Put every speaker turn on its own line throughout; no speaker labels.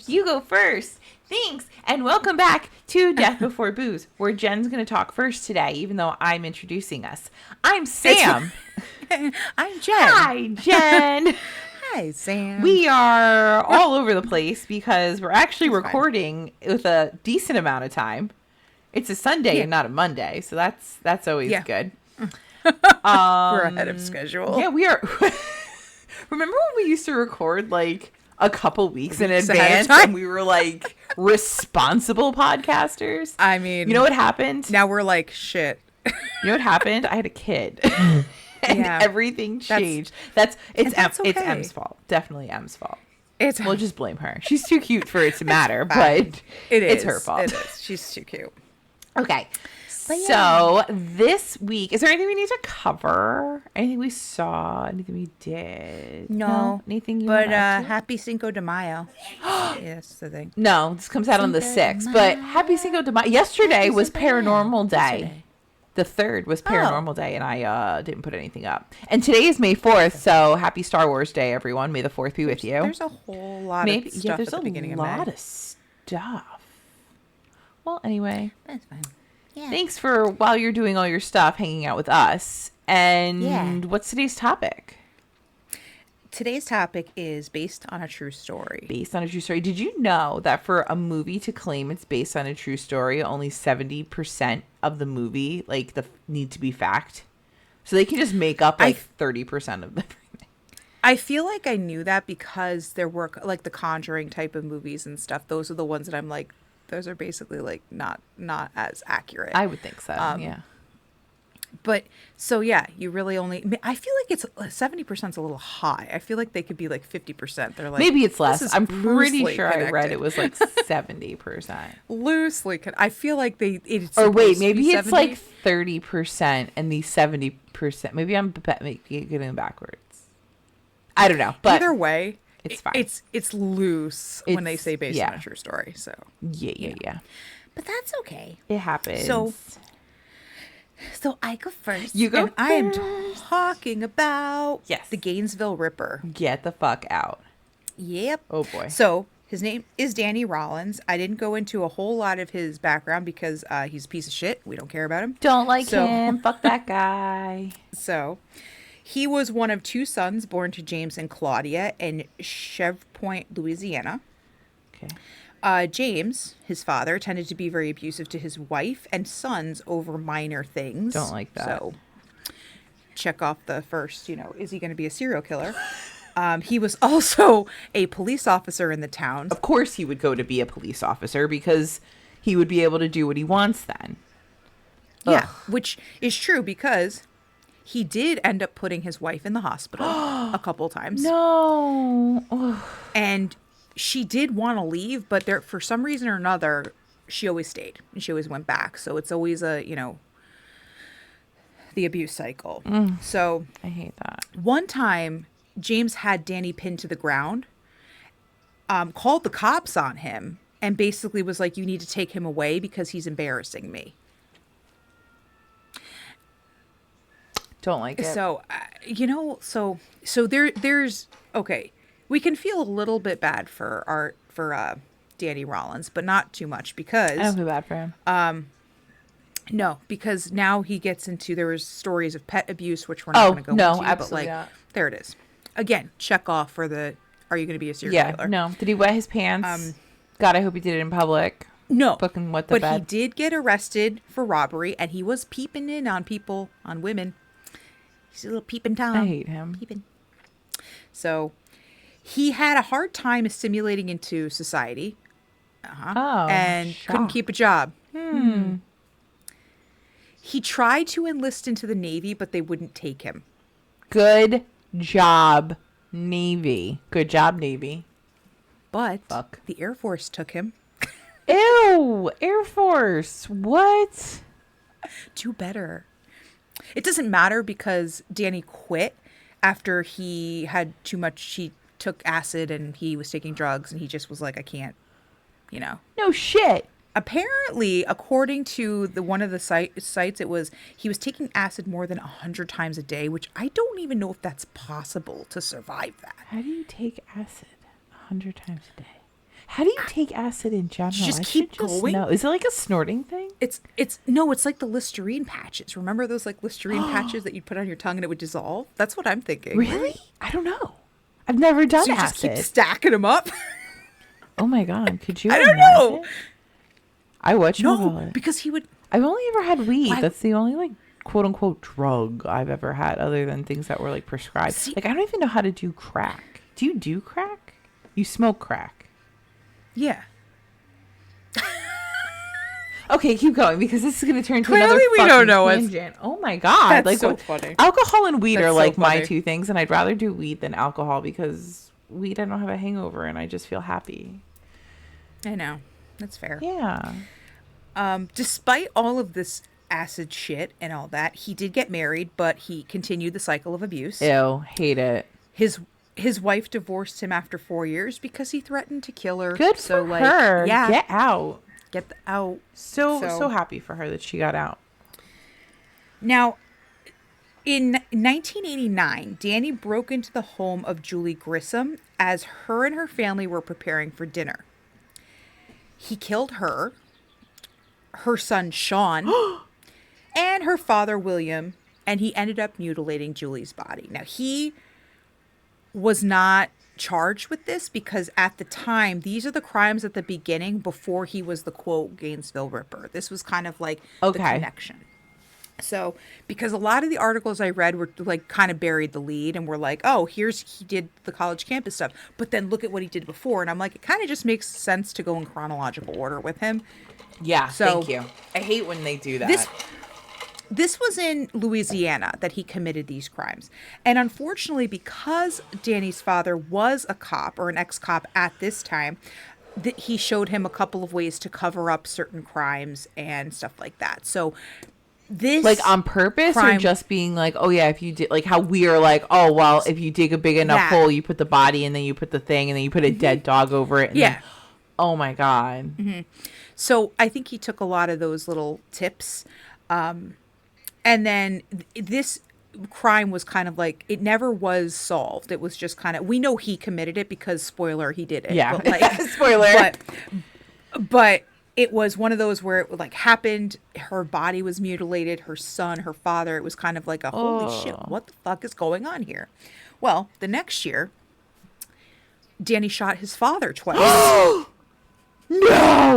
first.
You go first. Thanks. And welcome back to Death Before Booze, where Jen's going to talk first today, even though I'm introducing us. I'm Sam.
I'm Jen.
Hi, Jen.
Hi, Sam.
We are all over the place because we're actually recording with a decent amount of time. It's a Sunday and not a Monday, so that's always good.
We're ahead of schedule.
Yeah, we are. Remember when we used to record like a couple weeks in advance and we were like responsible podcasters?
I mean,
you know what happened?
Now we're like, shit.
You know what happened? I had a kid. And everything changed. It's M's fault. Definitely M's fault. We'll just blame her. She's too cute for it to matter, but it's her fault.
It is. She's too cute.
Okay. So this week, is there anything we need to cover? Anything we saw? Anything we did?
No.
Anything you
But happy Cinco de Mayo. Yes, the thing.
No, this comes out on the 6th. But happy Cinco de Mayo. Yesterday was Paranormal Day. The 3rd was Paranormal Day, and I didn't put anything up. And today is May 4th, so happy Star Wars Day, everyone. May the 4th be with you.
There's a whole lot of stuff at the beginning of May.
There's a lot of stuff. Well, anyway.
That's fine. Yeah.
Thanks for, while you're doing all your stuff, hanging out with us. And what's today's topic?
Today's topic is based on a true story.
Based on a true story. Did you know that for a movie to claim it's based on a true story, only 70% of the movie need to be fact? So they can just make up 30% of everything.
I feel like I knew that because there were like the Conjuring type of movies and stuff. Those are the ones that I'm like, those are basically like not as accurate.
I would think so. Yeah.
But so yeah, you really only. I feel like it's 70% is a little high. I feel like they could be like 50%. They're like
maybe it's less. I'm pretty sure
connected.
I read it was like 70%.
Loosely, I feel like it's.
Or wait, maybe it's 70? Like 30% and the 70%. Maybe I'm getting backwards. I don't know, but
either way.
It's fine.
It's loose when they say based on a true story. So
yeah.
But that's okay.
It happens.
So I go first.
You go
first. I am talking about
the
Gainsville Ripper.
Get the fuck out.
Yep.
Oh boy.
So his name is Danny Rollins. I didn't go into a whole lot of his background because he's a piece of shit. We don't care about him.
Don't like him. Fuck that guy.
So he was one of 2 sons born to James and Claudia in Shreveport, Louisiana.
Okay.
James, his father, tended to be very abusive to his wife and sons over minor things.
Don't like that.
So check off the first, is he going to be a serial killer? He was also a police officer in the town.
Of course he would go to be a police officer because he would be able to do what he wants then.
Yeah, which is true because he did end up putting his wife in the hospital a couple times.
No.
And she did want to leave, but for some reason or another, she always stayed and she always went back. So it's always the abuse cycle. So
I hate that.
One time, James had Danny pinned to the ground, called the cops on him, and basically was like, "You need to take him away because he's embarrassing me."
Don't like it.
So, so there's okay. We can feel a little bit bad for Danny Rollins, but not too much because
I don't feel bad for him.
No, because now he gets into there was stories of pet abuse, which we're not going to go into.
No, absolutely not.
There it is. Again, check off for the. Are you going to be a serial killer?
No. Did he wet his pants? God, I hope he did it in public.
No,
fucking wet the bed.
He did get arrested for robbery, and he was peeping in on people, on women. He's a little peeping Tom.
I hate him.
Peeping. So, he had a hard time assimilating into society. And couldn't keep a job. He tried to enlist into the Navy, but they wouldn't take him.
Good job, Navy. Good job, Navy.
But the Air Force took him.
Ew, Air Force. What?
Do better. It doesn't matter because Danny quit after he had too much. He took acid and he was taking drugs and he just was like, I can't,
No shit.
Apparently, according to one of the sites, it was he was taking acid more than 100 times a day, which I don't even know if that's possible to survive that.
How do you take acid 100 times a day? How do you take acid in general?
Just
I
keep
should just
going?
know. Is it like a snorting thing?
No, it's like the Listerine patches. Remember those like Listerine patches that you'd put on your tongue and it would dissolve? That's what I'm thinking.
Really? I don't know. I've never done
So you just
acid.
keep stacking them up?
Oh my God. Could you
I don't
imagine?
know.
I watch
No, because he would.
I've only ever had weed.
Why-
That's the only like quote unquote drug I've ever had other than things that were like prescribed.
See-
Like I don't even know how to do crack. Do you do crack? You smoke crack.
Yeah.
Okay, keep going because this is going to turn to
Clearly
another
we
fucking
don't know it.
tangent. Oh my God.
That's
like
so
what-
funny.
Alcohol and weed
That's
are
so
like my
funny.
two things, and I'd rather do weed than alcohol because weed I don't have a hangover and I just feel happy.
I know. That's fair.
Yeah.
Despite all of this acid shit and all that, he did get married, but he continued the cycle of abuse.
Ew, hate it.
His wife divorced him after 4 years because he threatened to kill her.
Good
so,
for
like,
her.
Yeah.
Get out.
Get out.
So happy for her that she got out.
Now, in 1989, Danny broke into the home of Julie Grissom as her and her family were preparing for dinner. He killed her, her son Sean, and her father William, and he ended up mutilating Julie's body. Now, he was not charged with this because at the time, these are the crimes at the beginning before he was the quote Gainesville Ripper. This was kind of like the connection. So, because a lot of the articles I read were like kind of buried the lead and were like, oh, he did the college campus stuff, but then look at what he did before. And I'm like, it kind of just makes sense to go in chronological order with him.
Yeah,
So,
thank you. I hate when they do that.
This was in Louisiana that he committed these crimes. And unfortunately, because Danny's father was a cop or an ex-cop at this time, he showed him a couple of ways to cover up certain crimes and stuff like that. So this
like on purpose or just being like, oh yeah, if you did, like how we are like, oh well, if you dig a big enough hole, you put the body and then you put the thing and then you put a dead dog over it. And then, oh my God.
Mm-hmm. So I think he took a lot of those little tips. And then this crime was kind of like, it never was solved. It was just kind of, we know he committed it because, spoiler, he did it.
Yeah.
But like,
Spoiler.
But it was one of those where it like happened. Her body was mutilated. Her son, her father. It was kind of like a holy shit. What the fuck is going on here? Well, the next year, Danny shot his father twice.
No!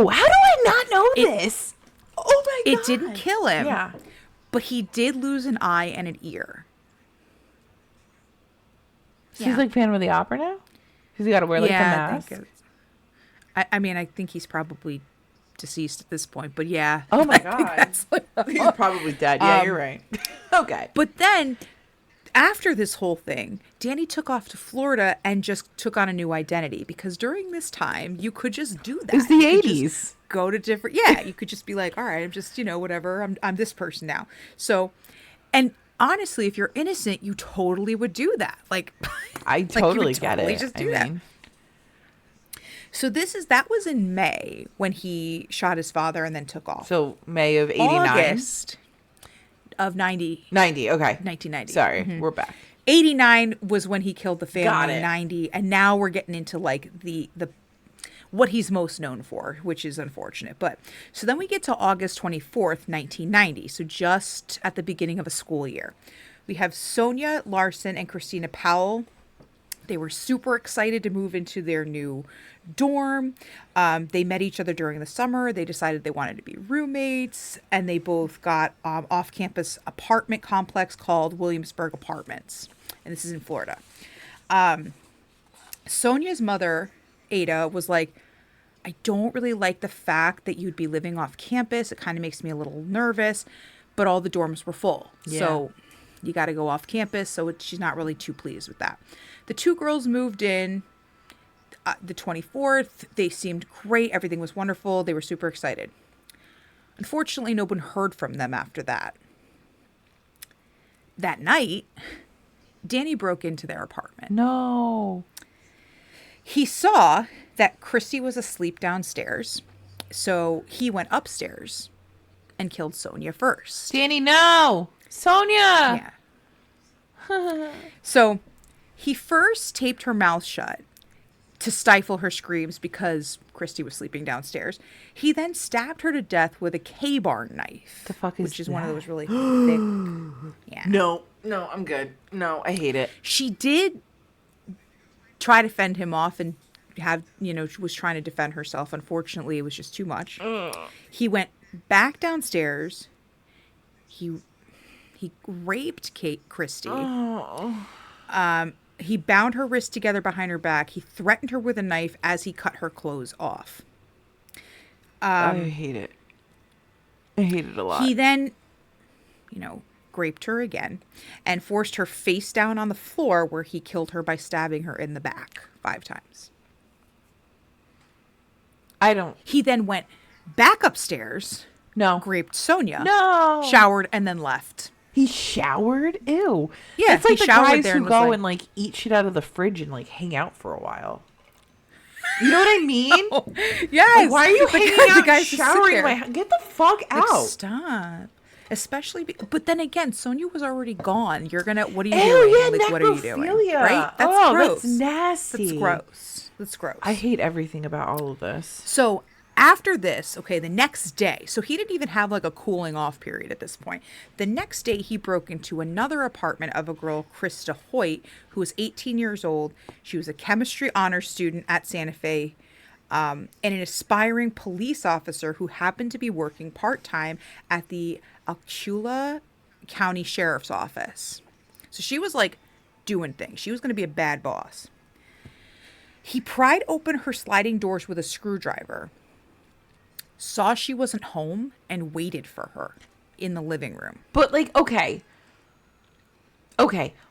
How do I not know this? Oh my God.
It didn't kill him.
Yeah.
But he did lose an eye and an ear.
So he's like Phantom of the Opera now? Because he got to wear like the mask?
I mean, I think he's probably deceased at this point, but yeah.
Oh my
I think
God.
that's
He's probably dead. Yeah, you're right. Okay.
But then, after this whole thing, Danny took off to Florida and just took on a new identity because during this time, you could just do that.
It was the 80s.
Go to different, you could just be like, all right, I'm just, whatever, I'm this person now. So, and honestly, if you're innocent, you totally would do that. Like,
I totally
you would
get
totally
it.
Just do that. So that was in May when he shot his father and then took off.
So May of 89?
August of 90.
90, okay.
1990.
Sorry, we're back.
89 was when he killed the family.
Got it.
90, and now we're getting into like the what he's most known for, which is unfortunate. But so then we get to August 24th, 1990. So just at the beginning of a school year. We have Sonia Larson and Christina Powell. They were super excited to move into their new dorm. They met each other during the summer. They decided they wanted to be roommates, and they both got off-campus apartment complex called Williamsburg Apartments, and this is in Florida. Sonia's mother, Ada, was like, I don't really like the fact that you'd be living off campus. It kind of makes me a little nervous, but all the dorms were full.
Yeah.
So you got to go off campus. So she's not really too pleased with that. The two girls moved in the 24th. They seemed great. Everything was wonderful. They were super excited. Unfortunately, no one heard from them after that. That night, Danny broke into their apartment.
No.
He saw that Christy was asleep downstairs, so he went upstairs and killed Sonia first.
Danny, no. Sonia.
Yeah. So he first taped her mouth shut, to stifle her screams because Christy was sleeping downstairs. He then stabbed her to death with a K-bar knife.
The fuck is
which is one of
that?
those really thick. Yeah.
No, I'm good. No, I hate it.
She did try to fend him off and was trying to defend herself. Unfortunately, it was just too much. He went back downstairs. He raped Christy. He bound her wrists together behind her back. He threatened her with a knife as he cut her clothes off.
I hate it. I hate it a lot.
He then, raped her again and forced her face down on the floor, where he killed her by stabbing her in the back 5 times. He then went back upstairs.
No.
Raped Sonia.
No.
Showered and then left.
He showered? Ew.
Yeah,
it's like
he
the
showered
guys
there
who
and was
go
like-
and like eat shit out of the fridge and like hang out for a while. You know what I mean?
Yes.
Like, why are you hanging out
guys who sit
showering?
there.
Get the fuck out.
Like, stop. Especially, but then again, Sonia was already gone. What are you
Ew,
doing?
yeah,
Like, what are you doing?
necrophilia.
Right? That's
Oh,
gross.
that's nasty.
That's gross.
I hate everything about all of this.
So after this, the next day, so he didn't even have like a cooling off period at this point. The next day, he broke into another apartment of a girl, Krista Hoyt, who was 18 years old. She was a chemistry honor student at Santa Fe. And an aspiring police officer who happened to be working part-time at the Alachua County Sheriff's Office. So she was like doing things. She was going to be a bad boss. He pried open her sliding doors with a screwdriver, saw she wasn't home, and waited for her in the living room.
But like, okay.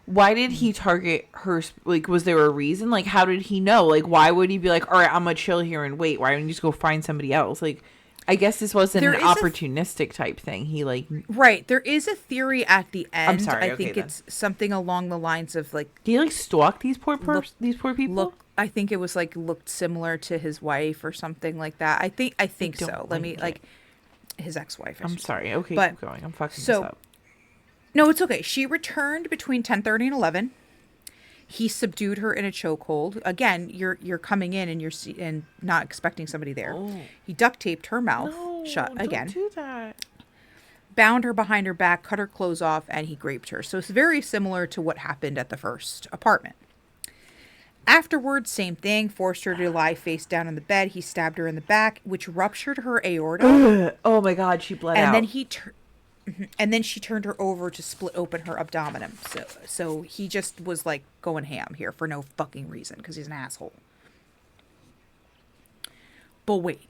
Why did he target her? Like, was there a reason? Like, how did he know? Like, why would he be like, all right, I'm gonna chill here and wait? Why wouldn't you just go find somebody else? Like, I guess this wasn't an opportunistic type thing. He like,
right. There is a theory at the end.
I'm sorry.
I think it's something along the lines of like,
do you like stalk these poor people?
I think it was like looked similar to his wife or something like that. I think so. Let me like his ex-wife.
I'm sorry. Okay,
but,
keep going. I'm fucking this up.
No, it's okay. She returned between 10:30 and 11. He subdued her in a chokehold. Again, you're coming in and not expecting somebody there. Oh. He duct taped her mouth shut again.
Don't do that.
Bound her behind her back, cut her clothes off, and he raped her. So it's very similar to what happened at the first apartment. Afterwards, same thing. Forced her to lie face down on the bed. He stabbed her in the back, which ruptured her aorta.
Oh my God, she bled out.
And then she turned her over to split open her abdomen. So he just was like going ham here for no fucking reason because he's an asshole. But wait,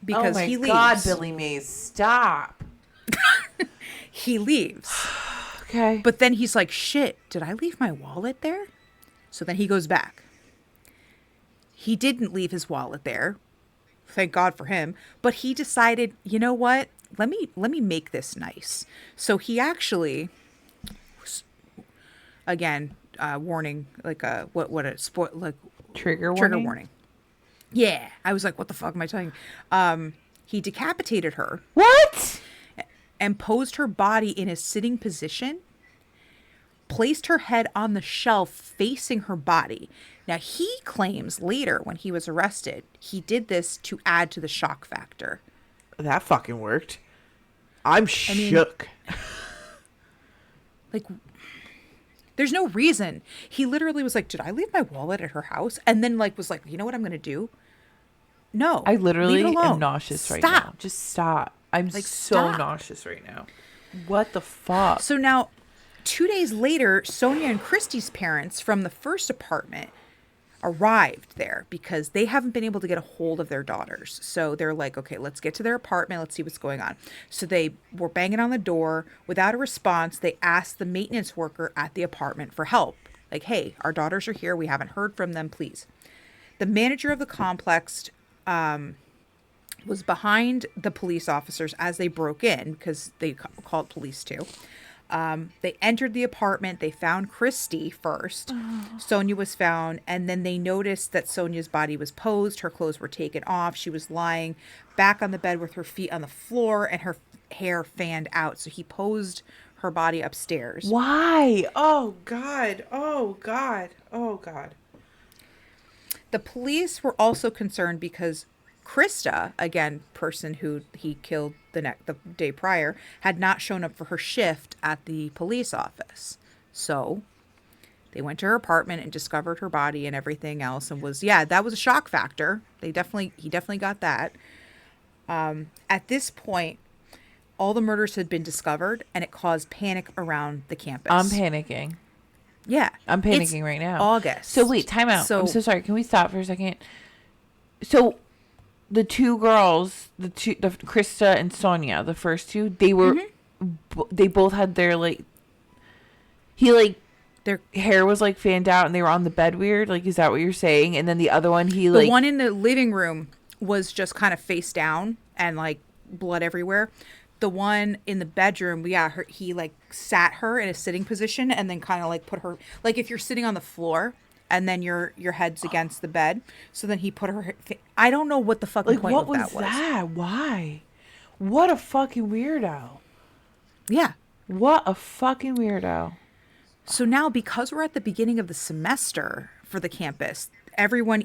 because he leaves. Oh my God,
Billy Mays, stop.
He leaves.
Okay.
But then he's like, shit, did I leave my wallet there? So then he goes back. He didn't leave his wallet there. Thank God for him. But he decided, you know what? Let me make this nice. So he actually, again, warning, like
trigger
warning. Yeah, I was like, what the fuck am I telling you? He decapitated her.
What?
And posed her body in a sitting position. Placed her head on the shelf facing her body. Now he claims later when he was arrested, he did this to add to the shock factor.
That fucking worked. I'm shook.
Like, there's no reason. He literally was like, did I leave my wallet at her house? And then like was like, you know what I'm going to do? No.
I literally am nauseous right now. Just stop. I'm like, so nauseous right now. What the fuck?
So now, 2 days later, Sonia and Christy's parents from the first apartment arrived there because they haven't been able to get a hold of their daughters. So they're like, okay, let's get to their apartment. Let's see what's going on. So they were banging on the door. Without a response, they asked the maintenance worker at the apartment for help. Like, hey, our daughters are here. We haven't heard from them. Please. The manager of the complex was behind the police officers as they broke in because they called police too. They entered the apartment. They found Christy first. Oh. Sonia was found. And then they noticed that Sonia's body was posed. Her clothes were taken off. She was lying back on the bed with her feet on the floor and her hair fanned out. So he posed her body upstairs.
Why? Oh, God. Oh, God. Oh, God.
The police were also concerned because Krista, again, person who he killed the day prior, had not shown up for her shift at the police office. So they went to her apartment and discovered her body and everything else, and that was a shock factor. He definitely got that. At this point, all the murders had been discovered, and it caused panic around the campus.
I'm panicking.
Yeah.
I'm panicking right now.
August.
So wait, time out. I'm so sorry. Can we stop for a second? So the two girls, the Krista and Sonia, the first two, they were, they both had their their hair was fanned out and they were on the bed weird. Is that what you're saying? And then the other one,
the one in the living room was just kind of face down and blood everywhere. The one in the bedroom, he sat her in a sitting position and then kind of put her, if you're sitting on the floor and then your head's against the bed. So then he put her, I don't know what the fucking point of that was.
What was that? Why? What a fucking weirdo.
Yeah.
What a fucking weirdo.
So now, because we're at the beginning of the semester for the campus, everyone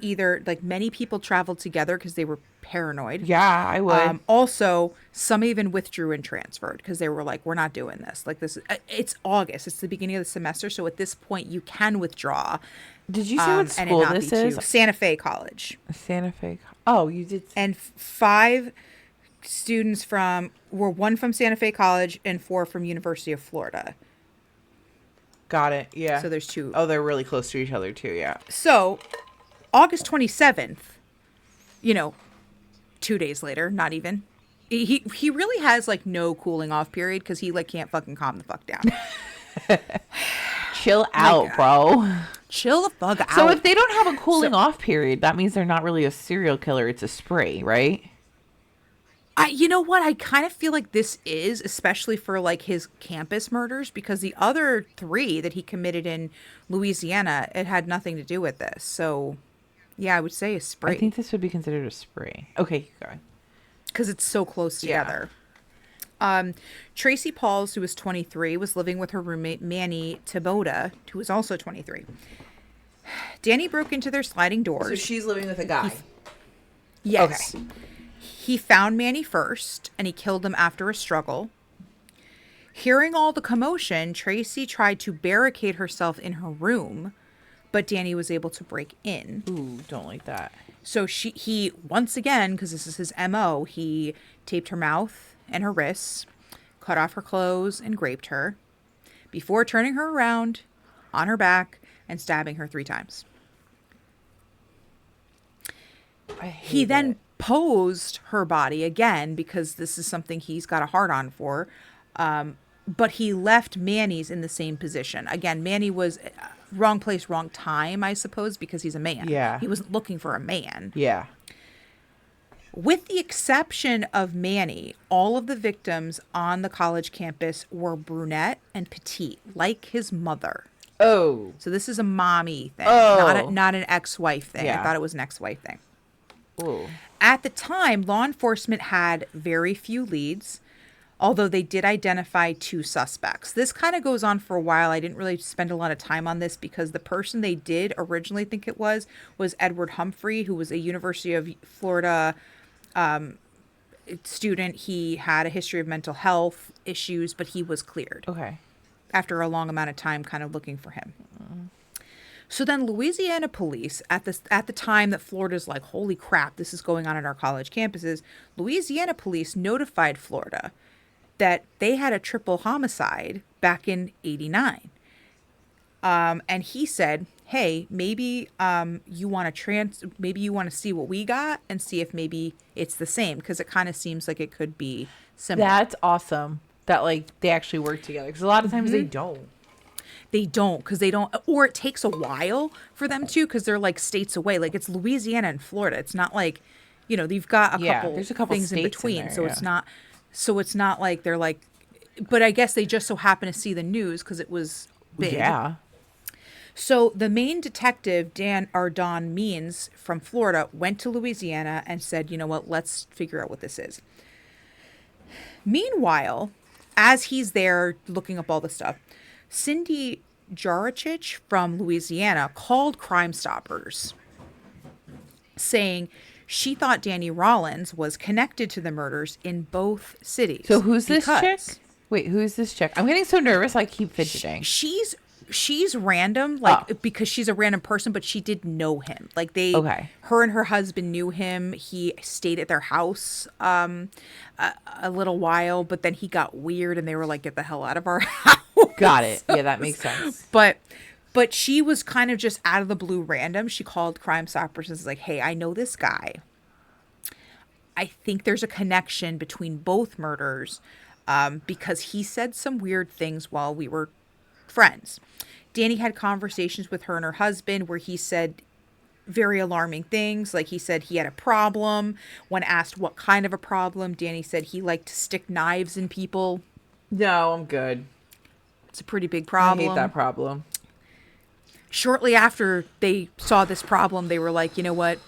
many people traveled together because they were paranoid.
Yeah, I would.
Also, some even withdrew and transferred because they were we're not doing this. It's August. It's the beginning of the semester. So at this point, you can withdraw.
Did you say what school this is?
Santa Fe College.
Santa Fe. Oh, you did.
And 5 students one from Santa Fe College and 4 from University of Florida.
Got it. Yeah.
So there's 2.
Oh, they're really close to each other too. Yeah.
So August 27th, 2 days later, not even. He really has no cooling off period because he can't fucking calm the fuck down.
Chill out, bro.
Chill the fuck out.
So if they don't have a cooling off period, that means they're not really a serial killer. It's a spree, right?
You know what? I kind of feel like this is, especially for his campus murders, because the other 3 that he committed in Louisiana, it had nothing to do with this. So, yeah, I would say a spree.
I think this would be considered a spree. Okay, keep going.
Because it's so close together. Yeah. Tracy Pauls, who was 23, was living with her roommate Manny Taboda, who was also 23. Danny broke into their sliding doors.
So she's living with a guy.
Yes.
Okay.
He found Manny first, and he killed him after a struggle. Hearing all the commotion, Tracy tried to barricade herself in her room, but Danny was able to break in.
Ooh, don't like that.
So he once again, because this is his MO, he taped her mouth and her wrists, cut off her clothes, and raped her, before turning her around on her back and stabbing her 3 times. He then posed her body again because this is something he's got a hard-on for, but he left Manny's in the same position. Again, Manny was wrong place, wrong time, I suppose, because he's a man.
Yeah.
He wasn't looking for a man.
Yeah.
With the exception of Manny, all of the victims on the college campus were brunette and petite, like his mother.
Oh.
So this is a mommy thing, not an ex-wife thing.
Yeah.
I thought it was an ex-wife thing.
Ooh.
At the time, law enforcement had very few leads, although they did identify 2 suspects. This kind of goes on for a while. I didn't really spend a lot of time on this because the person they did originally think it was Edward Humphrey, who was a University of Florida student. He had a history of mental health issues, but he was cleared.
Okay.
After a long amount of time kind of looking for him. So then Louisiana police, at the time that Florida's like, holy crap, this is going on at our college campuses, Louisiana police notified Florida that they had a triple homicide back in 89. And he said, hey, maybe you want to see what we got and see if maybe it's the same, because it kind of seems like it could be similar.
That's awesome that they actually work together, because a lot of times they don't.
They don't, because they don't, or it takes a while for them to, because they're states away. It's Louisiana and Florida. It's not they've got
there's a couple
things in between.
in there,
so it's not like they're but I guess they just so happen to see the news because it was big.
Yeah.
So the main detective, Don Means from Florida, went to Louisiana and said, you know what, let's figure out what this is. Meanwhile, as he's there looking up all the stuff, Cindy Jarachich from Louisiana called Crime Stoppers saying she thought Danny Rollins was connected to the murders in both cities.
So who's this chick? Wait, who's this chick? I'm getting so nervous I keep fidgeting.
She's random, like, because she's a random person, but she did know him. Like, her and her husband knew him. He stayed at their house a little while, but then he got weird and they were like, get the hell out of our house.
Got it. Yeah, that makes sense.
But she was kind of just out of the blue random. She called Crime Stoppers and was like, hey, I know this guy. I think there's a connection between both murders because he said some weird things while we were friends. Danny had conversations with her and her husband where he said very alarming things. Like, he said he had a problem. When asked what kind of a problem, Danny said he liked to stick knives in people.
No, I'm good.
It's a pretty big problem.
I hate that problem.
Shortly after they saw this problem, they were like, you know what?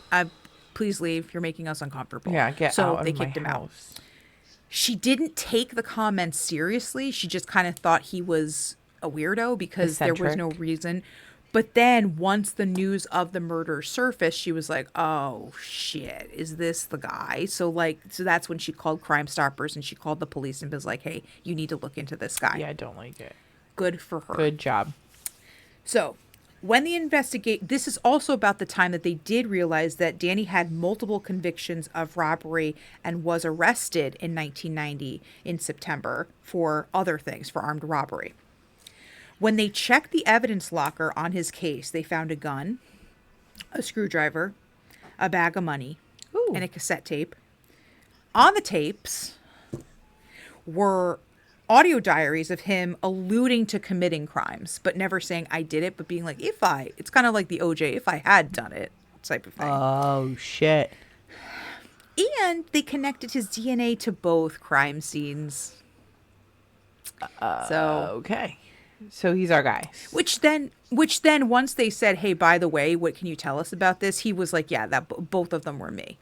Please leave. You're making us uncomfortable.
Yeah, get out of my house. So they kicked him out. She didn't take the comments seriously. She just kind of thought he was a weirdo because there was no reason. But then once the news of the murder surfaced, she was like, oh shit, is this the guy? So that's when she called Crime Stoppers and she called the police and was like, hey, you need to look into this guy. Yeah, I don't like it.
Good for her.
Good job.
So when this is also about the time that they did realize that Danny had multiple convictions of robbery and was arrested in 1990 in September for other things, for armed robbery. When they checked the evidence locker on his case, they found a gun, a screwdriver, a bag of money, and a cassette tape. On the tapes were audio diaries of him alluding to committing crimes, but never saying I did it, but being like, it's kind of like the OJ, if I had done it type of thing.
Oh, shit.
And they connected his DNA to both crime scenes.
Okay. So he's our guy.
Which then once they said, hey, by the way, what can you tell us about this? He was like, yeah, that both of them were me.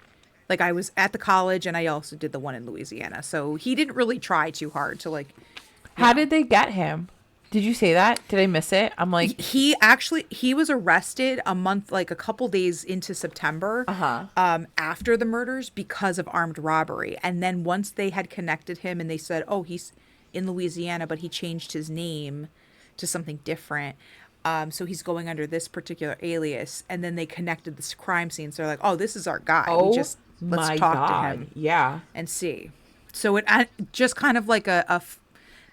Like, I was at the college and I also did the one in Louisiana. So he didn't really try too hard to
How did they get him? Did you say that? Did I miss it? I'm like,
he was arrested a couple days into September after the murders because of armed robbery. And then once they had connected him and they said, oh, he's in Louisiana, but he changed his name to something different. So he's going under this particular alias. And then they connected this crime scene. So they're like, oh, this is our guy. Let's talk to him.
Yeah.
And see. So it just kind of like not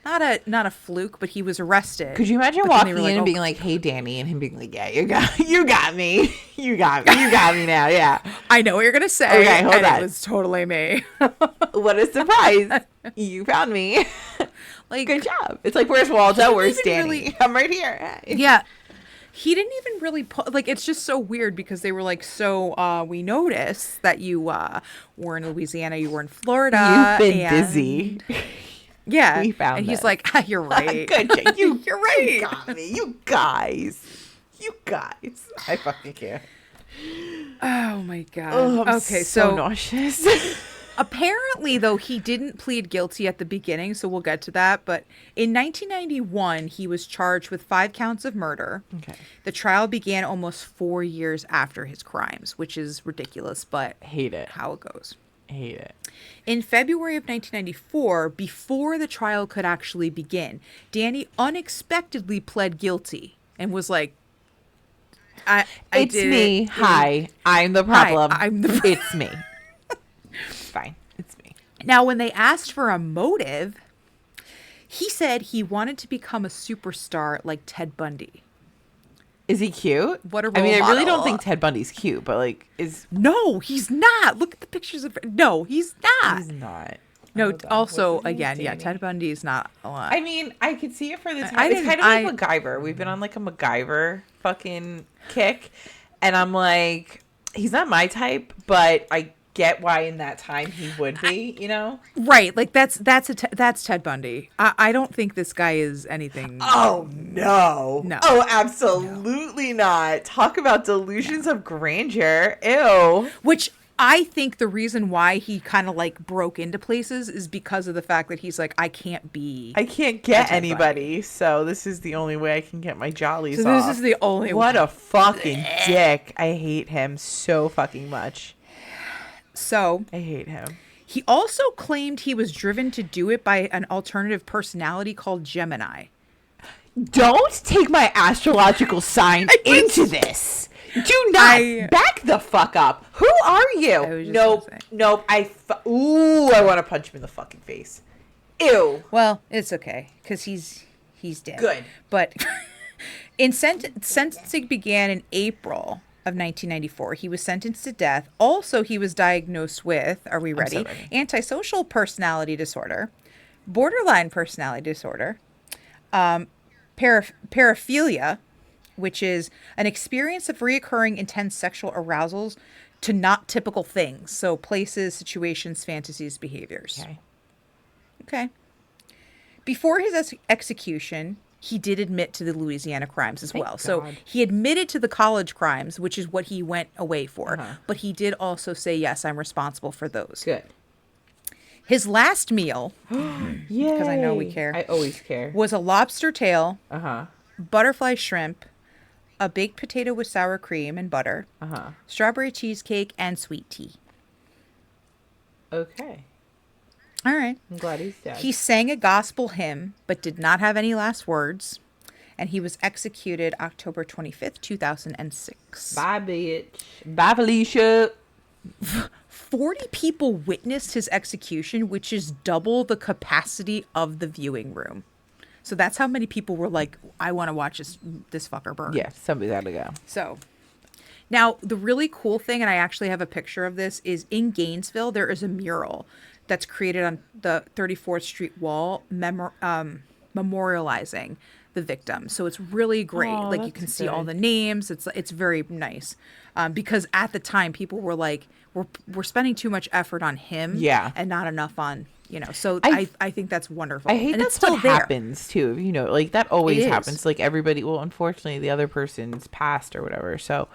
a fluke, but he was arrested.
Could you imagine walking in and being like, hey, Danny, and him being like, yeah, you got me. You got me now. Yeah.
I know what you're going to say.
Okay, hold on.
It was totally me.
What a surprise. You found me. Good job. It's like, where's Waldo? Where's Danny? I'm right here. Hey.
Yeah. He didn't even really it's just so weird because they were like, so we noticed that you were in Louisiana, you were in Florida.
You've been busy.
Yeah.
We found
he's like, you're right.
Good job.
You're right.
You got me. You guys. I fucking can't.
Oh my God.
Oh, I'm
okay.
So nauseous.
Apparently, though, he didn't plead guilty at the beginning, so we'll get to that. But in 1991, he was charged with 5 counts of murder.
Okay.
The trial began almost 4 years after his crimes, which is ridiculous, but
hate it.
How it goes.
Hate it.
In February of 1994, before the trial could actually begin, Danny unexpectedly pled guilty and was like,
It's me. Hi. I'm the problem. It's me. Fine. It's me.
Now, when they asked for a motive, he said he wanted to become a superstar like Ted Bundy.
Is he cute?
What a role
I mean, I really
model.
don't think Ted Bundy's cute, but
No, he's not. Look at the pictures of... No, he's not.
He's not.
No, also, again, yeah, Ted Bundy is not a lot.
I mean, I could see it for the time. It's kind of like MacGyver. We've been on like a MacGyver fucking kick. And I'm like, he's not my type, but I get why in that time he would be, you know?
Right. Like that's Ted Bundy. I don't think this guy is anything.
Oh, no.
No.
Oh, absolutely not. Talk about delusions of grandeur. Ew.
Which I think the reason why he kind of like broke into places is because of the fact that he's like, I can't
get anybody, so this is the only way I can get my jollies
so this
off.
is the only
What
way.
a fucking dick. I hate him so fucking much.
So
I hate him.
he also claimed he was driven to do it by an alternative personality called Gemini.
Don't take my astrological sign into this. Do not back the fuck up. Who are you? Nope. Ooh, I want to punch him in the fucking face. Ew.
Well, it's okay because he's dead.
Good.
But sentencing began in April of 1994. He was sentenced to death. Also, he was diagnosed with, are we ready? Antisocial personality disorder, borderline personality disorder, paraphilia, which is an experience of reoccurring intense sexual arousals to not typical things. So places, situations, fantasies, behaviors. Okay. Before his execution, he did admit to the Louisiana crimes as well. God. So he admitted to the college crimes, which is what he went away for. But he did also say, yes, I'm responsible for those.
Good.
His last meal, because I know we care.
I always care.
Was a lobster tail, butterfly shrimp, a baked potato with sour cream and butter, strawberry cheesecake, and sweet tea.
Okay.
All right.
I'm glad he's dead.
He sang a gospel hymn, but did not have any last words. And he was executed October 25th, 2006.
Bye, bitch. Bye, Felicia.
40 people witnessed his execution, which is double the capacity of the viewing room. So that's how many people were like, I want to watch this fucker burn.
Yeah, somebody's got to go.
So now the really cool thing, and I actually have a picture of this, is in Gainesville, there is a mural that's created on the 34th Street wall memorializing the victim. So it's really great. Like you can see all the names. It's very nice. Because at the time people were like, we're spending too much effort on him and not enough on, so I think that's wonderful.
I hate
and
that's
it's still
what
there.
happens too. Like that always happens. Like everybody, well, unfortunately the other person's passed or whatever. So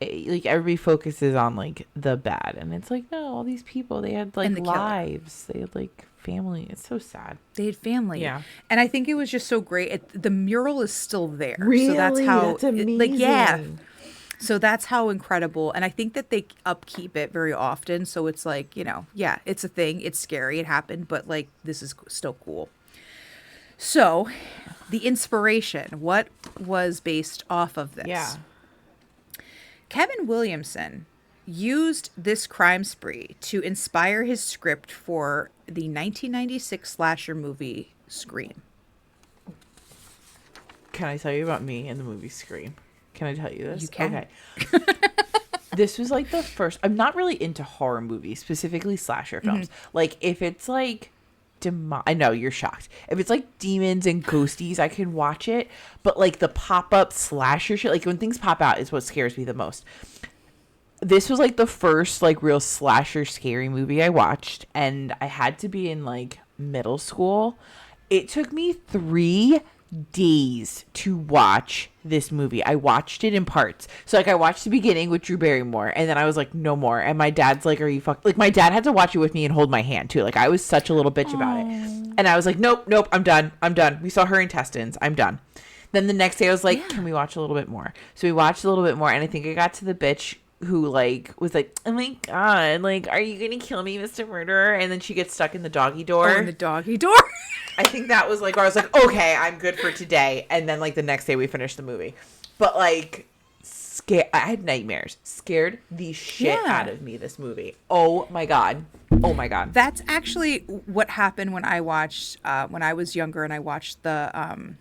like everybody focuses on like the bad, and it's like, no, all these people, they had like lives, they had like family. It's so sad.
They had family.
Yeah.
And I think it was just so great. The mural is still there.
Really?
So that's how
that's amazing.
So that's how incredible. And I think that they upkeep it very often. So it's like, it's a thing. It's scary. It happened. But like, this is still cool. So the inspiration, what was based off of this?
Yeah.
Kevin Williamson used this crime spree to inspire his script for the 1996 slasher movie Scream.
Can I tell you about me and the movie Scream? Can I tell you this?
You can.
Okay. This was like the first. I'm not really into horror movies, specifically slasher films. Like if it's like I know you're shocked. If it's like demons and ghosties, I can watch it. But like the pop-up slasher shit, like when things pop out is what scares me the most. This was like the first like real slasher scary movie I watched, and I had to be in like middle school. It took me 3 days to watch this movie. I watched it in parts. So like I watched the beginning with Drew Barrymore, and then I was like, no more. And my dad's like, are you like my dad had to watch it with me and hold my hand too. Like I was such a little bitch about it. And I was like, nope, I'm done. We saw her intestines. I'm done. Then the next day I was like, can we watch a little bit more? So we watched a little bit more, and I think I got to the bitch who like was like, oh my god, like, are you gonna kill me, Mr. Murderer? And then she gets stuck in the doggy door.
Oh, in the doggy door.
I think that was like where I was like, okay, I'm good for today. And then like the next day we finished the movie. But like I had nightmares. Scared the shit out of me, this movie. Oh my god.
That's actually what happened when I watched when I was younger and I watched the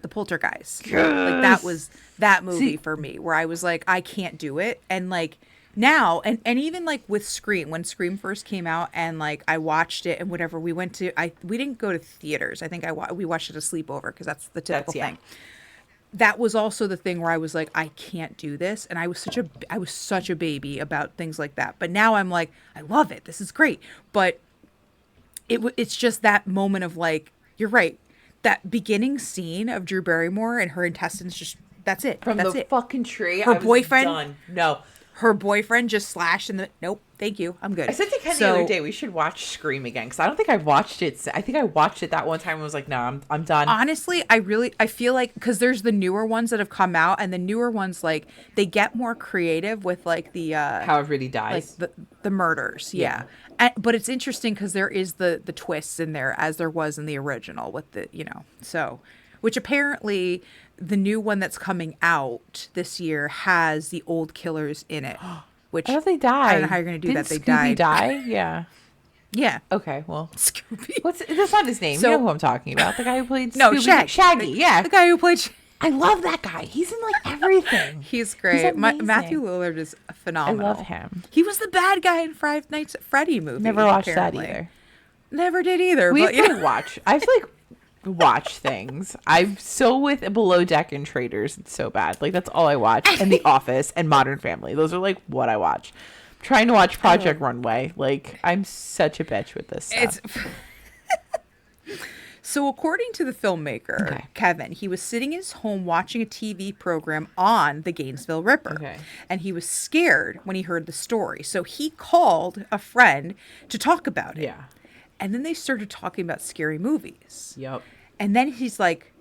Poltergeist. Yes. Like that was that movie for me where I was like, I can't do it. And like now, and even like with Scream, when Scream first came out, and like I watched it and whatever, we didn't go to theaters. I think we watched it a sleepover because that's the typical thing. That was also the thing where I was like, I can't do this, and I was such a baby about things like that. But now I'm like, I love it. This is great. But it's just that moment of like, you're right. That beginning scene of Drew Barrymore and her intestines, just that's it.
From
that's
the
it.
fucking tree.
Her
I was
boyfriend.
Done. No.
her boyfriend just slashed in the. Nope, thank you, I'm good.
I said to Ken the other day we should watch Scream again because I don't think I've watched it. I think I watched it that one time and was like, no, I'm done.
Honestly, I feel like because there's the newer ones that have come out, and the newer ones like they get more creative with like the
how everybody dies,
like the murders, yeah. But it's interesting because there is the twists in there as there was in the original with the so, which apparently the new one that's coming out this year has the old killers in it. Which
I thought they died.
I don't know how you're gonna do
Didn't
that. They
Scooby
died.
Die? Yeah.
Yeah.
Okay. Well,
Scooby.
That's not his name.
So,
you know who I'm talking about? The guy who played
no,
Scooby. Shaggy. Yeah.
The guy who played.
I love that guy. He's in like everything.
He's great.
He's
Matthew Lillard is phenomenal.
I love him.
He was the bad guy in Five Nights at Freddy movie.
Never watched
apparently.
that either.
Never did either.
We
but,
have to watch. I have to like watch things. I'm so with Below Deck and Traders. It's so bad. Like that's all I watch. And The Office and Modern Family. Those are like what I watch. I'm trying to watch Project Runway. Like I'm such a bitch with this stuff.
So according to the filmmaker, Kevin, he was sitting in his home watching a TV program on the Gainesville Ripper.
Okay.
And he was scared when he heard the story. So he called a friend to talk about it.
Yeah.
And then they started talking about scary movies.
Yep.
And then he's like,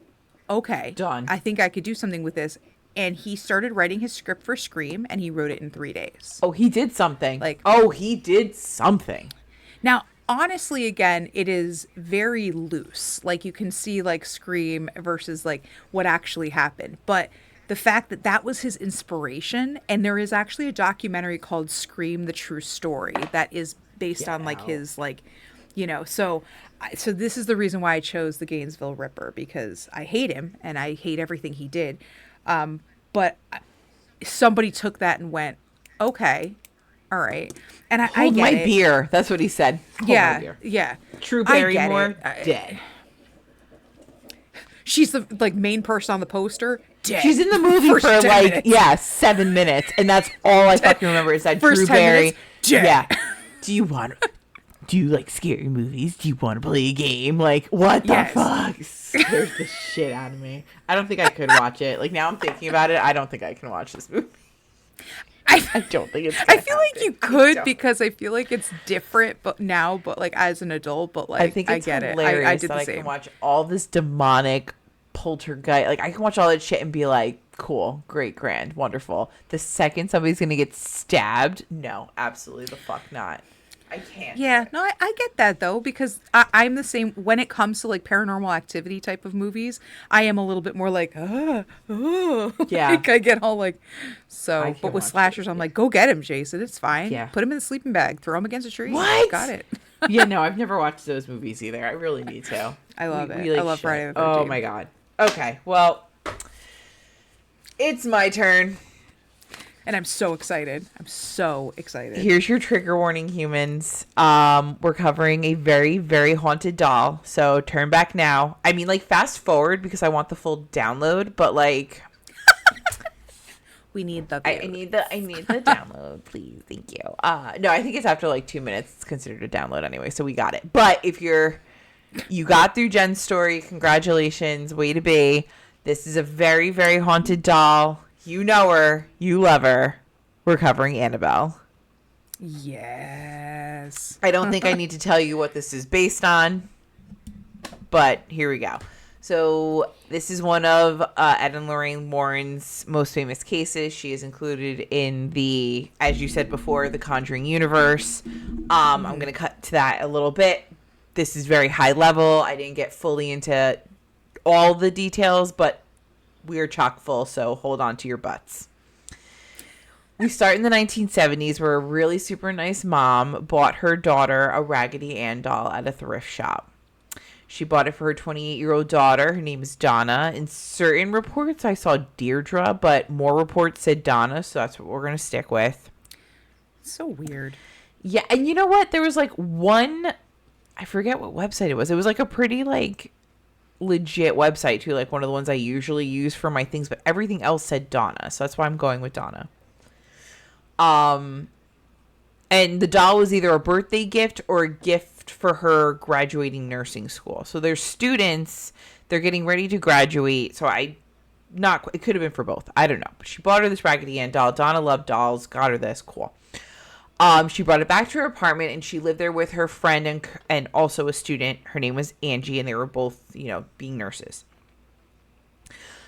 okay,
done.
I think I could do something with this. And he started writing his script for Scream, and he wrote it in 3 days.
Oh, he did something. He did something.
Now, honestly, again, it is very loose. Like you can see like Scream versus like what actually happened. But the fact that that was his inspiration, and there is actually a documentary called Scream: The True Story that is based on like his like, so this is the reason why I chose the Gainesville Ripper, because I hate him and I hate everything he did. But somebody took that and went, okay. All right. And I get
my
it.
beer. That's what he said. Hold my beer.
Yeah.
Drew Barrymore, dead.
She's the like main person on the poster. Dead.
She's in the movie for like 7 minutes, and that's all I fucking remember is that Drew Barry.
Dead.
Yeah. Do you like scary movies? Do you want to play a game? Like what the fuck? Scares the shit out of me. I don't think I could watch it. Like now I'm thinking about it. I don't think I can watch this movie. I don't think it's.
I feel like you could because I feel like it's different, but like as an adult, but like
I think it's
get
hilarious
it. I did
that
the
I
same.
can watch all this demonic poltergeist. Like I can watch all that shit and be like, cool, great, grand, wonderful. The second somebody's gonna get stabbed, no, absolutely the fuck not. I can't.
Yeah, no, I get that though, because I'm the same when it comes to like Paranormal Activity type of movies. I am a little bit more like, yeah. Like, I get all like, so. But with slashers, I'm like, go get him, Jason. It's fine.
Yeah.
Put him in the sleeping bag. Throw him against a tree.
What?
Got it.
Yeah, no, I've never watched those movies either. I really need to.
I love it.
Like
I love
shit.
Friday the 13th.
Oh my god. Okay, well, it's my turn.
And I'm so excited. I'm so excited.
Here's your trigger warning, humans. We're covering a very, very haunted doll. So turn back now. I mean, like, fast forward because I want the full download, but like,
we need the.
I need the download, please. Thank you. No, I think it's after like 2 minutes. It's considered a download anyway, so we got it. But if you got through Jen's story, congratulations, way to be. This is a very, very haunted doll. You know her. You love her. We're covering Annabelle.
Yes.
I don't think I need to tell you what this is based on, but here we go. So this is one of Ed and Lorraine Warren's most famous cases. She is included in the, as you said before, the Conjuring universe. I'm going to cut to that a little bit. This is very high level. I didn't get fully into all the details, but we are chock full, so hold on to your butts. We start in the 1970s where a really super nice mom bought her daughter a Raggedy Ann doll at a thrift shop. She bought it for her 28-year-old daughter. Her name is Donna. In certain reports, I saw Deirdre, but more reports said Donna, so that's what we're going to stick with.
So weird.
Yeah, and you know what? There was like one, I forget what website it was. It was like a pretty like legit website too, like one of the ones I usually use for my things, but everything else said Donna, so that's why I'm going with Donna. And the doll was either a birthday gift or a gift for her graduating nursing school. So there's students, they're getting ready to graduate, so I it could have been for both. I don't know. But she bought her this Raggedy Ann doll. Donna loved dolls. Got her this. Cool. She brought it back to her apartment, and she lived there with her friend and also a student. Her name was Angie, and they were both, being nurses.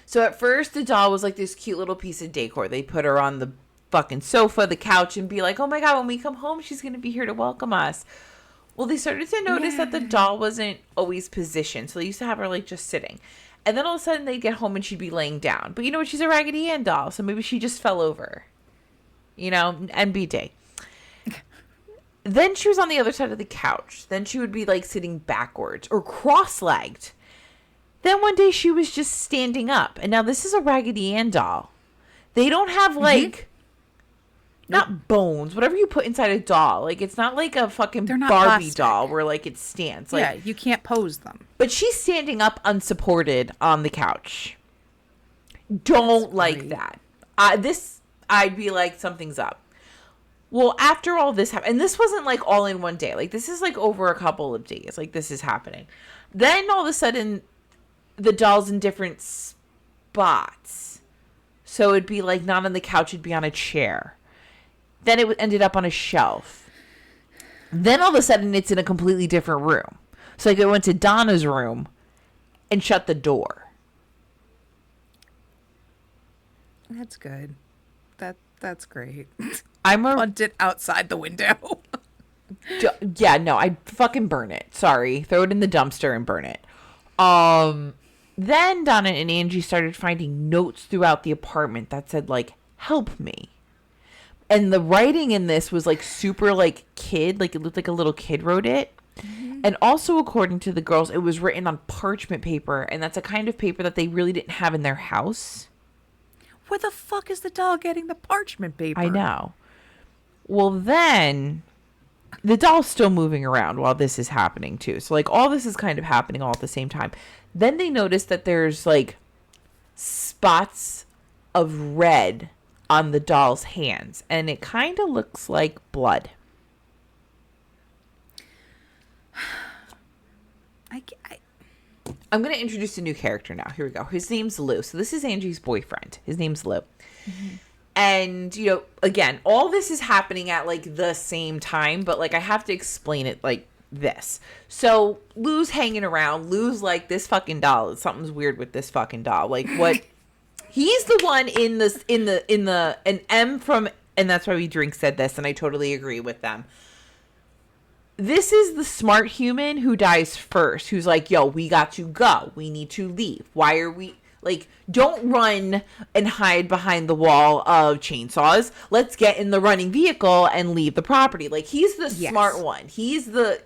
So at first, the doll was like this cute little piece of decor. They put her on the fucking sofa, the couch, and be like, oh my God, when we come home, she's going to be here to welcome us. Well, they started to notice that the doll wasn't always positioned. So they used to have her like just sitting. And then all of a sudden they'd get home and she'd be laying down. But she's a Raggedy Ann doll. So maybe she just fell over. NBD. Then she was on the other side of the couch. Then she would be like sitting backwards or cross-legged. Then one day she was just standing up. And now this is a Raggedy Ann doll. They don't have like... Not bones, whatever you put inside a doll. Like, it's not like a fucking Barbie
plastic.
doll where, like, it stands. Like,
you can't pose them.
But she's standing up unsupported on the couch. Don't like that. I'd be like, something's up. Well, after all this happened, and this wasn't, like, all in one day. Like, this is, like, over a couple of days. Like, this is happening. Then, all of a sudden, the doll's in different spots. So it'd be, like, not on the couch. It'd be on a chair. Then it ended up on a shelf. Then all of a sudden, it's in a completely different room. So like, I went to Donna's room and shut the door.
That's good. That's great.
I'm a...
Hunt it outside the window.
Yeah, no, I'd fucking burn it. Sorry. Throw it in the dumpster and burn it. Then Donna and Angie started finding notes throughout the apartment that said, like, help me. And the writing in this was, like, super, like, kid. Like, it looked like a little kid wrote it. Mm-hmm. And also, according to the girls, it was written on parchment paper. And that's a kind of paper that they really didn't have in their house.
Where the fuck is the doll getting the parchment paper?
I know. Well, then, the doll's still moving around while this is happening, too. So, like, all this is kind of happening all at the same time. Then they notice that there's, like, spots of red on the doll's hands, and it kind of looks like blood. I'm going to introduce a new character now. Here we go. His name's Lou. So this is Angie's boyfriend. His name's Lou. Mm-hmm. And, again, all this is happening at, like, the same time, but, like, I have to explain it like this. So Lou's hanging around. Lou's like, this fucking doll. Something's weird with this fucking doll. Like, what... He's the one and M from And That's Why We Drink said this, and I totally agree with them. This is the smart human who dies first, who's like, yo, we got to go. We need to leave. Why are we, like, don't run and hide behind the wall of chainsaws. Let's get in the running vehicle and leave the property. Like, he's the smart one. He's the,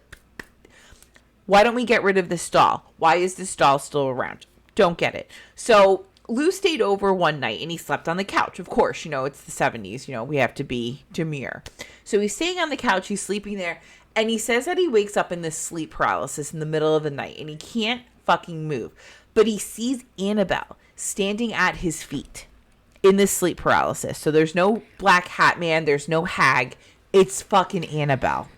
why don't we get rid of this doll? Why is this doll still around? Don't get it. So Lou stayed over one night and he slept on the couch. Of course, it's the 70s. We have to be demure. So he's staying on the couch. He's sleeping there. And he says that he wakes up in this sleep paralysis in the middle of the night. And he can't fucking move. But he sees Annabelle standing at his feet in this sleep paralysis. So there's no black hat man. There's no hag. It's fucking Annabelle.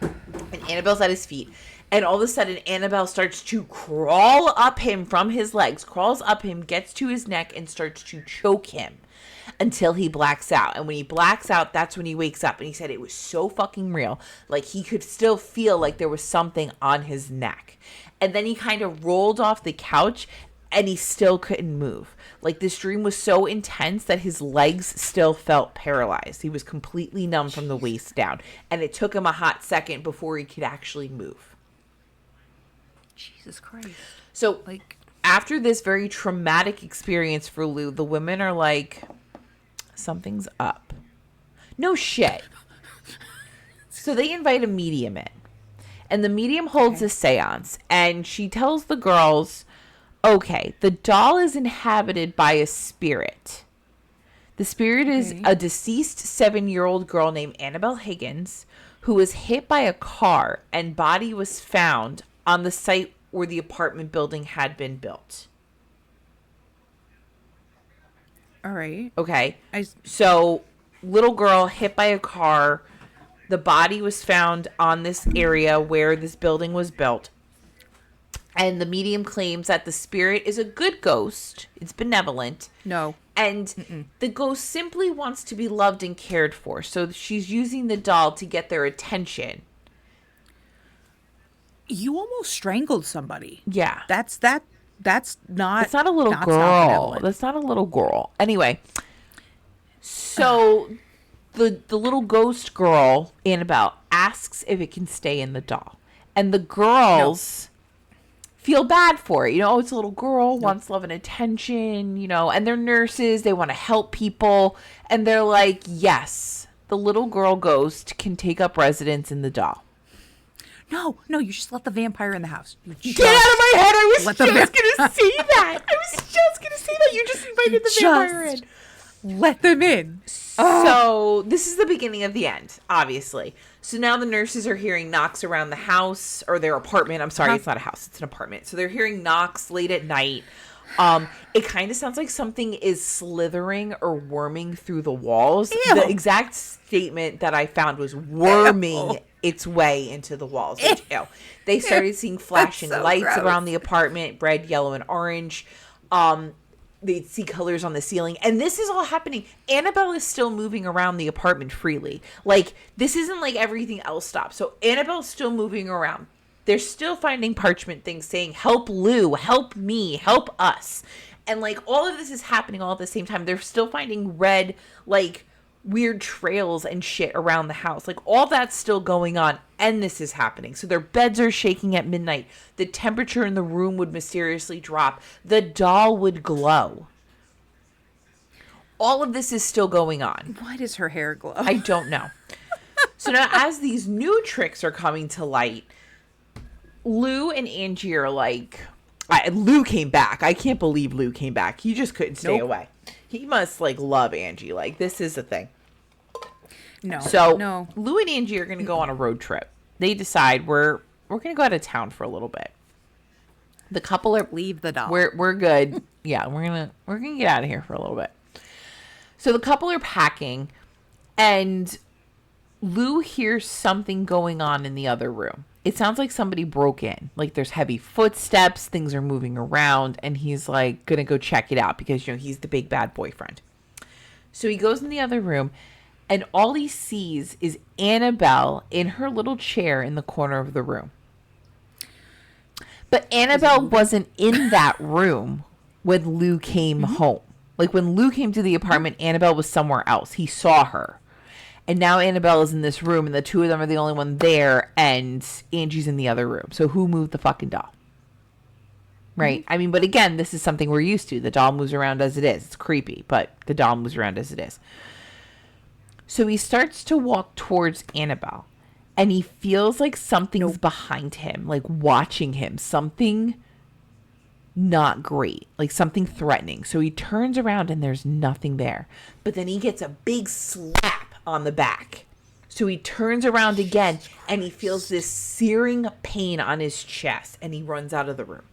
And Annabelle's at his feet. And all of a sudden, Annabelle starts to crawl up him from his legs, crawls up him, gets to his neck, and starts to choke him until he blacks out. And when he blacks out, that's when he wakes up. And he said it was so fucking real. Like, he could still feel like there was something on his neck. And then he kind of rolled off the couch, and he still couldn't move. Like, this dream was so intense that his legs still felt paralyzed. He was completely numb from the waist down. And it took him a hot second before he could actually move.
Jesus Christ.
So, like, after this very traumatic experience for Lou, the women are like, something's up. No shit. So they invite a medium in. And the medium holds a seance. And she tells the girls, okay, the doll is inhabited by a spirit. The spirit is a deceased 7-year-old girl named Annabelle Higgins, who was hit by a car and body was found on the site where the apartment building had been built.
All right.
Okay. So, little girl hit by a car. The body was found on this area where this building was built. And the medium claims that the spirit is a good ghost. It's benevolent.
No.
And the ghost simply wants to be loved and cared for. So she's using the doll to get their attention.
You almost strangled somebody.
Yeah.
That's not.
It's not a little girl. That's not a little girl. Anyway. So the little ghost girl, Annabelle, asks if it can stay in the doll. And the girls feel bad for it. You know, oh, it's a little girl, wants love and attention, you know, and they're nurses. They want to help people. And they're like, yes, the little girl ghost can take up residence in the doll.
No, you just let the vampire in the house.
Get out of my head. I was just going to say that. You just invited the vampire in.
Let them in.
So this is the beginning of the end, obviously. So now the nurses are hearing knocks around the house or their apartment. I'm sorry, it's not a house. It's an apartment. So they're hearing knocks late at night. It kind of sounds like something is slithering or worming through the walls.
Ew.
The exact statement that I found was worming its way into the walls. Which, they started seeing flashing lights around the apartment, red, yellow, and orange. They'd see colors on the ceiling. And this is all happening. Annabelle is still moving around the apartment freely. Like, this isn't like everything else stopped. So Annabelle's still moving around. They're still finding parchment things saying, help Lou, help me, help us. And, like, all of this is happening all at the same time. They're still finding red, like, weird trails and shit around the house. Like, all that's still going on. And this is happening. So their beds are shaking at midnight. The temperature in the room would mysteriously drop. The doll would glow. All of this is still going on.
Why does her hair glow?
I don't know. So now as these new tricks are coming to light, Lou and Angie are like, Lou came back. I can't believe Lou came back. He just couldn't stay away. He must, like, love Angie. Like, this is the thing. So Lou and Angie are going to go on a road trip. They decide we're going to go out of town for a little bit. The couple are
leave the doll.
We're good. Yeah, we're gonna get out of here for a little bit. So the couple are packing, and Lou hears something going on in the other room. It sounds like somebody broke in. Like, there's heavy footsteps, things are moving around, and he's like gonna go check it out because, you know, he's the big bad boyfriend. So he goes in the other room, and all he sees is Annabelle in her little chair in the corner of the room. But Annabelle wasn't in that room when Lou came home. Like, when Lou came to the apartment, Annabelle was somewhere else. He saw her. And now Annabelle is in this room, and the two of them are the only one there, and Angie's in the other room. So who moved the fucking doll? Right? I mean, but again, this is something we're used to. The doll moves around as it is. It's creepy, but the doll moves around as it is. So he starts to walk towards Annabelle, and he feels like something's behind him, like watching him. Something not great, like something threatening. So he turns around, and there's nothing there. But then he gets a big slap on the back. So he turns around again, and he feels this searing pain on his chest, and he runs out of the room.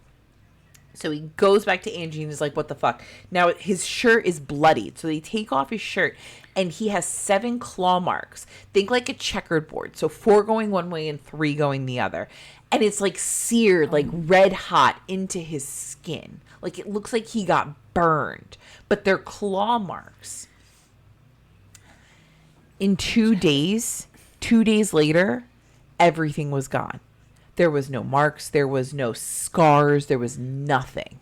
So he goes back to Angie and is like, what the fuck? Now his shirt is bloodied. So they take off his shirt, and he has 7 claw marks. Think like a checkered board. So 4 going one way and 3 going the other. And it's like seared, like red hot into his skin. Like, it looks like he got burned. But they're claw marks. In 2 days later, everything was gone. There was no marks. There was no scars. There was nothing.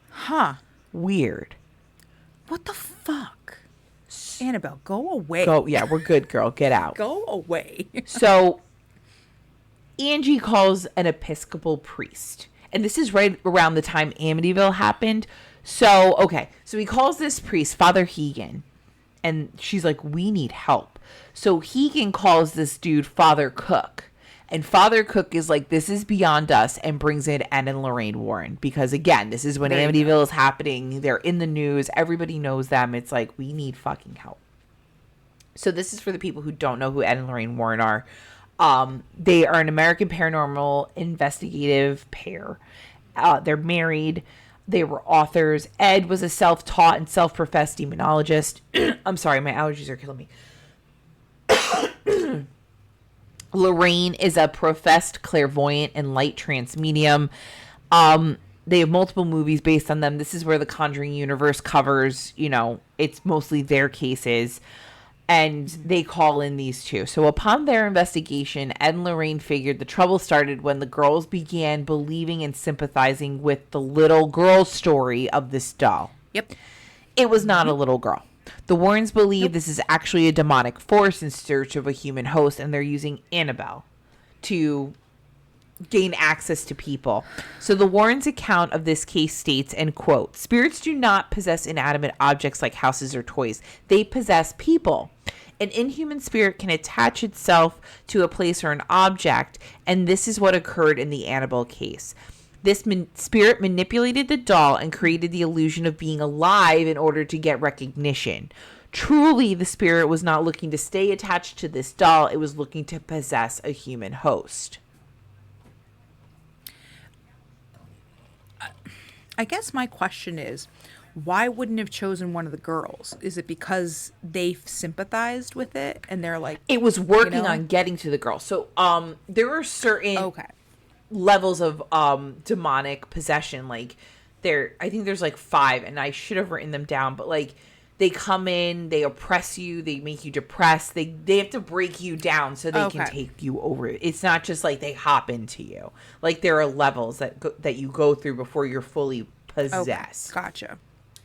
Huh.
Weird.
What the fuck? Annabelle, go away.
Yeah, we're good, girl. Get out.
Go away.
So Angie calls an Episcopal priest. And this is right around the time Amityville happened. So, okay. So he calls this priest, Father Hegan. And she's like, we need help. So Hegan calls this dude Father Cook. And Father Cook is like, this is beyond us, and brings in Ed and Lorraine Warren. Because, again, this is when Amityville is happening. They're in the news. Everybody knows them. It's like, we need fucking help. So this is for the people who don't know who Ed and Lorraine Warren are. They are an American paranormal investigative pair. They're married. They were authors. Ed was a self-taught and self-professed demonologist. I'm sorry, my allergies are killing me. Lorraine is a professed clairvoyant and light trance medium. They have multiple movies based on them. This is where the Conjuring universe covers, it's mostly their cases. And they call in these two. So upon their investigation, Ed and Lorraine figured the trouble started when the girls began believing and sympathizing with the little girl story of this doll.
Yep.
It was not a little girl. The Warrens believe this is actually a demonic force in search of a human host, and they're using Annabelle to gain access to people. So the Warrens' account of this case states, and quote, "Spirits do not possess inanimate objects like houses or toys. They possess people. An inhuman spirit can attach itself to a place or an object, and this is what occurred in the Annabelle case. This spirit manipulated the doll and created the illusion of being alive in order to get recognition. Truly, the spirit was not looking to stay attached to this doll. It was looking to possess a human host."
I guess my question is, why wouldn't have chosen one of the girls? Is it because they sympathized with it and they're like,
it was working on getting to the girl. So there are certain levels of demonic possession. Like I think there's like 5, and I should have written them down, but like they come in, they oppress you, they make you depressed, they have to break you down so they can take you over. It's not just like they hop into you. Like there are levels that you go through before you're fully possessed.
Gotcha.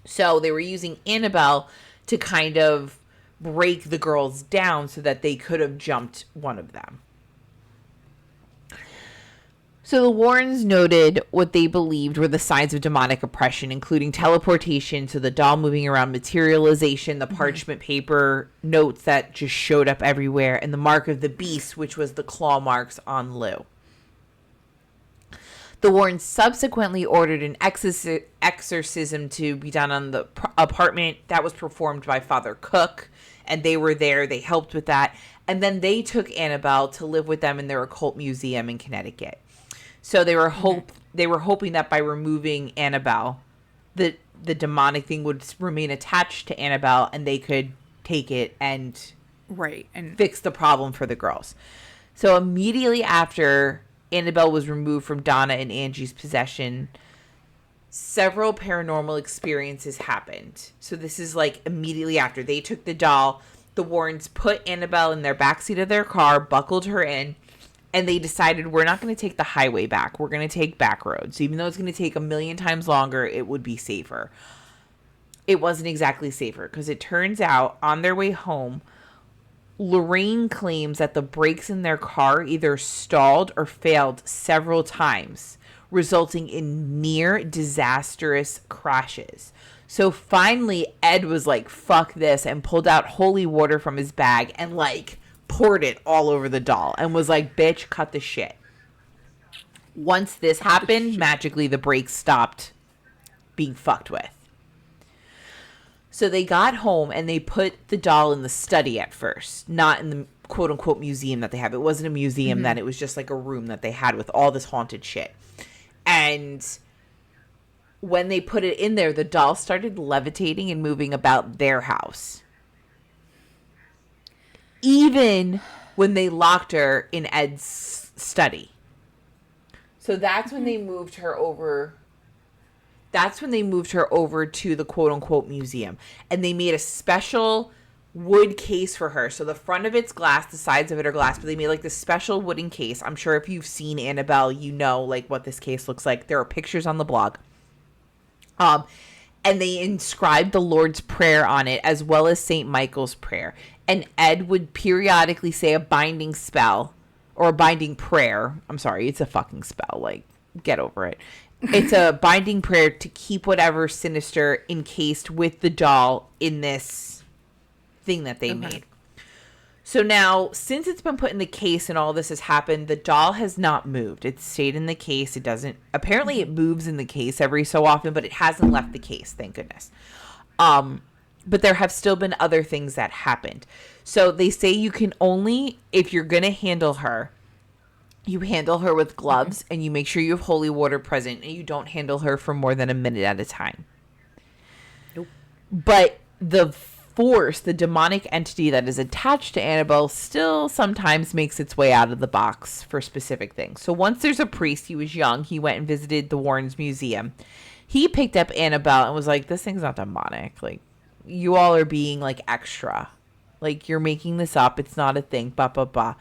So they were using Annabelle to kind of break the girls down so that they could have jumped one of them. So the Warrens noted what they believed were the signs of demonic oppression, including teleportation, so the doll moving around, materialization, the parchment paper notes that just showed up everywhere, and the mark of the beast, which was the claw marks on Lou. The Warrens subsequently ordered an exorcism to be done on the apartment. That was performed by Father Cook, and they were there. They helped with that. And then they took Annabelle to live with them in their occult museum in Connecticut. So they were hoping that by removing Annabelle, the demonic thing would remain attached to Annabelle, and they could take it and fix the problem for the girls. So immediately after Annabelle was removed from Donna and Angie's possession, several paranormal experiences happened. So this is like immediately after they took the doll. The Warrens put Annabelle in their backseat of their car, buckled her in, and they decided, we're not going to take the highway back. We're going to take back roads. Even though it's going to take 1,000,000 times longer, it would be safer. It wasn't exactly safer, because it turns out on their way home, Lorraine claims that the brakes in their car either stalled or failed several times, resulting in near disastrous crashes. So finally, Ed was like, fuck this, and pulled out holy water from his bag and like poured it all over the doll and was like, bitch, cut the shit. Once this happened, magically the brakes stopped being fucked with. So they got home and they put the doll in the study at first, not in the quote unquote museum that they have. It wasn't a museum then, it was just like a room that they had with all this haunted shit. And when they put it in there, the doll started levitating and moving about their house. Even when they locked her in Ed's study. So that's when they moved her over. That's when they moved her over to the quote unquote museum. And they made a special wood case for her. So the front of it's glass, the sides of it are glass, but they made like this special wooden case. I'm sure if you've seen Annabelle, you know like what this case looks like. There are pictures on the blog. And they inscribed the Lord's Prayer on it, as well as St. Michael's Prayer. And Ed would periodically say a binding spell or a binding prayer. I'm sorry, it's a fucking spell. Like, get over it. It's a binding prayer to keep whatever sinister encased with the doll in this thing that they made. So now, since it's been put in the case and all this has happened, the doll has not moved. It's stayed in the case. It doesn't, apparently it moves in the case every so often, but it hasn't left the case, thank goodness. But there have still been other things that happened. So they say you can only, if you're going to handle her, you handle her with gloves and you make sure you have holy water present and you don't handle her for more than a minute at a time. Nope. But the force, the demonic entity that is attached to Annabelle still sometimes makes its way out of the box for specific things. So once there's a priest, he was young, he went and visited the Warrens Museum. He picked up Annabelle and was like, this thing's not demonic. Like, you all are being, like, extra. Like, you're making this up. It's not a thing. Bah, bah, bah.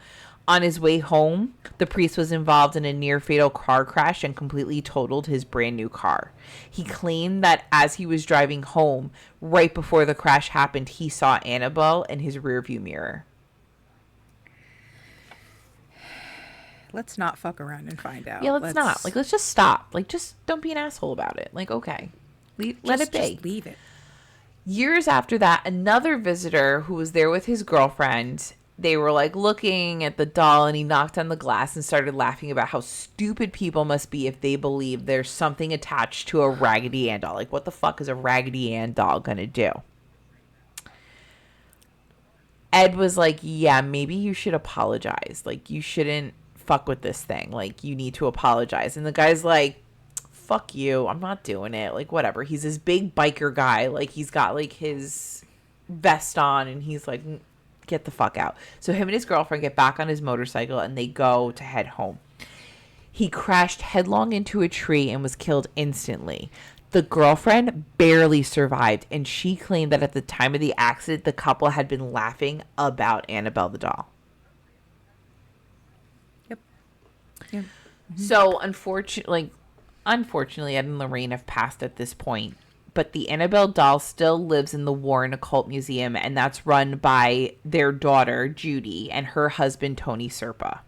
On his way home, the priest was involved in a near-fatal car crash and completely totaled his brand-new car. He claimed that as he was driving home, right before the crash happened, he saw Annabelle in his rearview mirror.
Let's not fuck around and find out.
Yeah, let's not. Like, let's just stop. Like, just don't be an asshole about it. Like, okay. Let it be.
Just leave it.
Years after that, another visitor who was there with his girlfriend, they were like looking at the doll, and he knocked on the glass and started laughing about how stupid people must be if they believe there's something attached to a Raggedy Ann doll. Like, what the fuck is a Raggedy Ann doll gonna do? Ed was like, yeah, maybe you should apologize. Like, you shouldn't fuck with this thing. Like, you need to apologize. And the guy's like, fuck you, I'm not doing it. Like, whatever. He's this big biker guy. Like, he's got like his vest on, and he's like, get the fuck out. So him and his girlfriend get back on his motorcycle and they go to head home. He crashed headlong into a tree and was killed instantly. The girlfriend barely survived, and she claimed that at the time of the accident, the couple had been laughing about Annabelle the doll.
Yep. Mm-hmm.
So unfortunately, Ed and Lorraine have passed at this point. But the Annabelle doll still lives in the Warren Occult Museum, and that's run by their daughter, Judy, and her husband, Tony Serpa.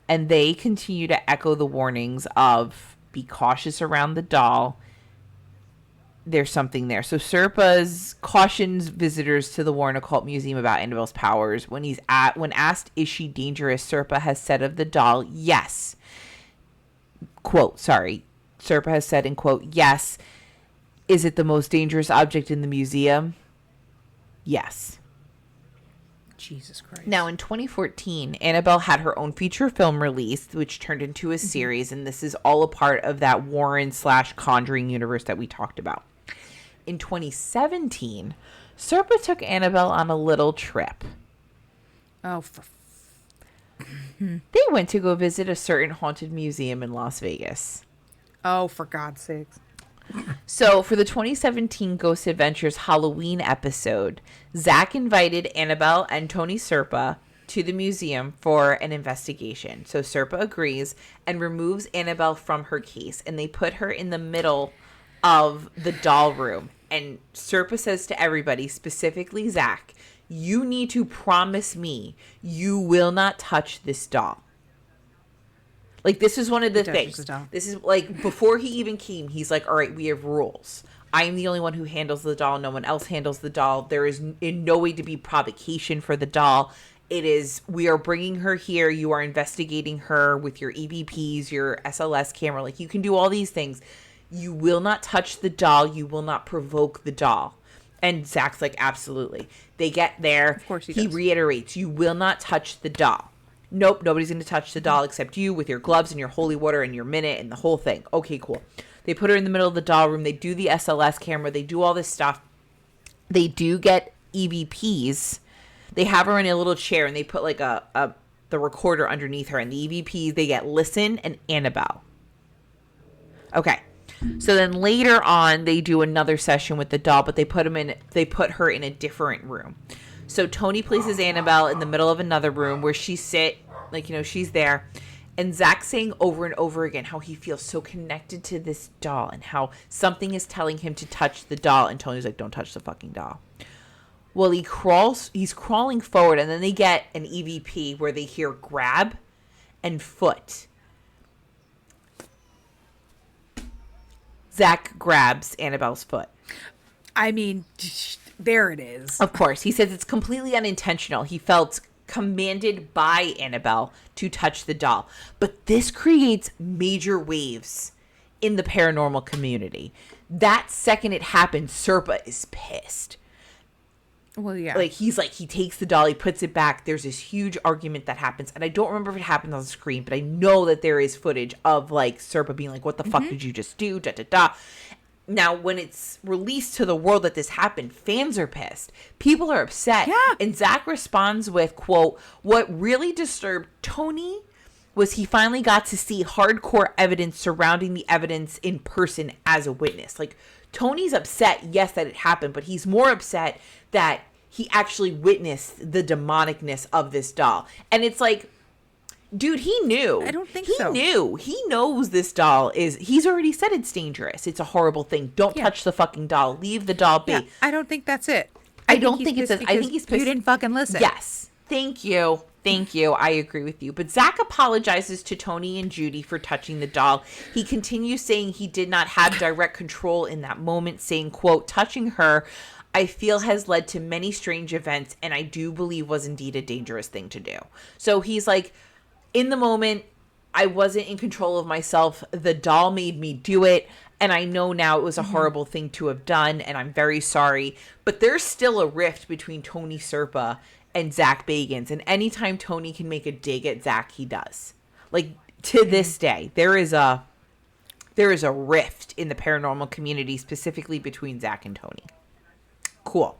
And they continue to echo the warnings of be cautious around the doll. There's something there. So Serpa's cautions visitors to the Warren Occult Museum about Annabelle's powers. When asked, is she dangerous, Serpa has said of the doll, yes. Quote, sorry. Serpa has said, in quote, yes. Is it the most dangerous object in the museum? Yes.
Jesus Christ.
Now, in 2014, Annabelle had her own feature film released, which turned into a series, and this is all a part of that Warren/Conjuring universe that we talked about. In 2017, Serpa took Annabelle on a little trip.
Oh,
They went to go visit a certain haunted museum in Las Vegas.
Oh, for God's sakes.
So for the 2017 Ghost Adventures Halloween episode, Zach invited Annabelle and Tony Serpa to the museum for an investigation. So Serpa agrees and removes Annabelle from her case, and they put her in the middle of the doll room. And Serpa says to everybody, specifically Zach, you need to promise me you will not touch this doll. Like, this is one of the things. This is, like, before he even came, he's like, all right, we have rules. I am the only one who handles the doll. No one else handles the doll. There is in no way to be provocation for the doll. It is, we are bringing her here. You are investigating her with your EVPs, your SLS camera. Like, you can do all these things. You will not touch the doll. You will not provoke the doll. And Zach's like, absolutely. They get there.
Of course
he reiterates, you will not touch the doll. Nope, nobody's going to touch the doll except you with your gloves and your holy water and your minute and the whole thing. Okay, cool. They put her in the middle of the doll room. They do the SLS camera. They do all this stuff. They do get EVPs. They have her in a little chair, and they put like the recorder underneath her. And the EVPs, they get Listen and Annabelle. Okay. So then later on, they do another session with the doll, but they put her in a different room. So Tony places Annabelle in the middle of another room where she's there. And Zach's saying over and over again how he feels so connected to this doll and how something is telling him to touch the doll. And Tony's like, don't touch the fucking doll. Well, he's crawling forward, and then they get an EVP where they hear grab and foot. Zach grabs Annabelle's foot.
I mean, there it is.
Of course. He says it's completely unintentional. He felt commanded by Annabelle to touch the doll. But this creates major waves in the paranormal community. That second it happened, Serpa is pissed.
Well, yeah.
Like, he takes the doll, he puts it back. There's this huge argument that happens. And I don't remember if it happened on the screen, but I know that there is footage of, like, Serpa being like, what the fuck did you just do? Da, da, da. Now, when it's released to the world that this happened, fans are pissed. People are upset.
Yeah.
And Zach responds with, quote, "What really disturbed Tony was he finally got to see hardcore evidence surrounding the evidence in person as a witness." Like, Tony's upset, yes, that it happened, but he's more upset that he actually witnessed the demonicness of this doll. And it's like, dude, he knew.
I don't think so.
He knew. He knows this doll he's already said it's dangerous. It's a horrible thing. Don't touch the fucking doll. Leave the doll be.
Yeah, I don't think that's it.
I don't think it's I think he's pissed.
You didn't fucking listen.
Yes. Thank you. Thank you. I agree with you. But Zach apologizes to Tony and Judy for touching the doll. He continues saying he did not have direct control in that moment, saying, quote, "Touching her, I feel has led to many strange events, and I do believe was indeed a dangerous thing to do." So he's like, in the moment, I wasn't in control of myself. The doll made me do it. And I know now it was a horrible thing to have done. And I'm very sorry. But there's still a rift between Tony Serpa and Zach Bagans. And anytime Tony can make a dig at Zach, he does. Like, to this day, there is a rift in the paranormal community, specifically between Zach and Tony. Cool.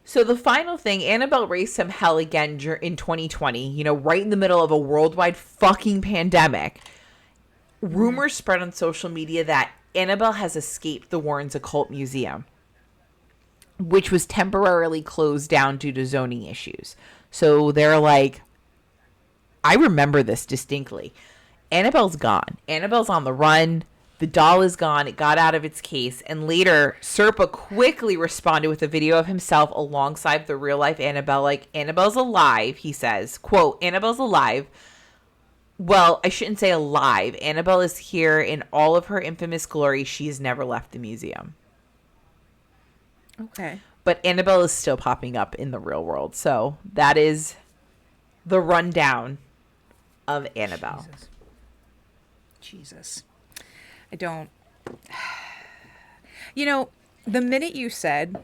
So the final thing, Annabelle raised some hell again in 2020, right in the middle of a worldwide fucking pandemic. Rumors spread on social media that Annabelle has escaped the Warrens Occult Museum, which was temporarily closed down due to zoning issues. So they're like, I remember this distinctly. Annabelle's gone. Annabelle's on the run. The doll is gone. It got out of its case. And later, Serpa quickly responded with a video of himself alongside the real-life Annabelle. Like, "Annabelle's alive," he says. Quote, "Annabelle's alive. Well, I shouldn't say alive. Annabelle is here in all of her infamous glory. She has never left the museum."
Okay.
But Annabelle is still popping up in the real world. So that is the rundown of Annabelle.
Jesus. I don't. The minute you said,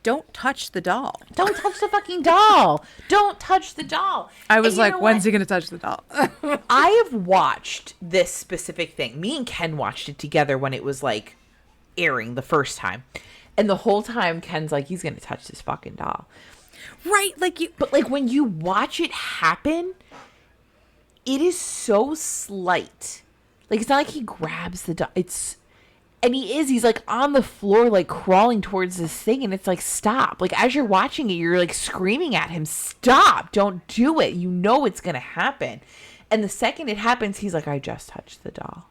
"Don't touch the doll,"
Don't touch the fucking doll. Don't touch the doll.
I was like, when's he going to touch the doll?
I have watched this specific thing. Me and Ken watched it together when it was like airing the first time. And the whole time Ken's like, he's going to touch this fucking doll.
Right.
But like when you watch it happen, it is so slight. Like, it's not like he grabs the doll. He's like on the floor, like crawling towards this thing. And it's like, stop. Like, as you're watching it, you're like screaming at him, stop, don't do it. You know it's going to happen. And the second it happens, he's like, I just touched the doll.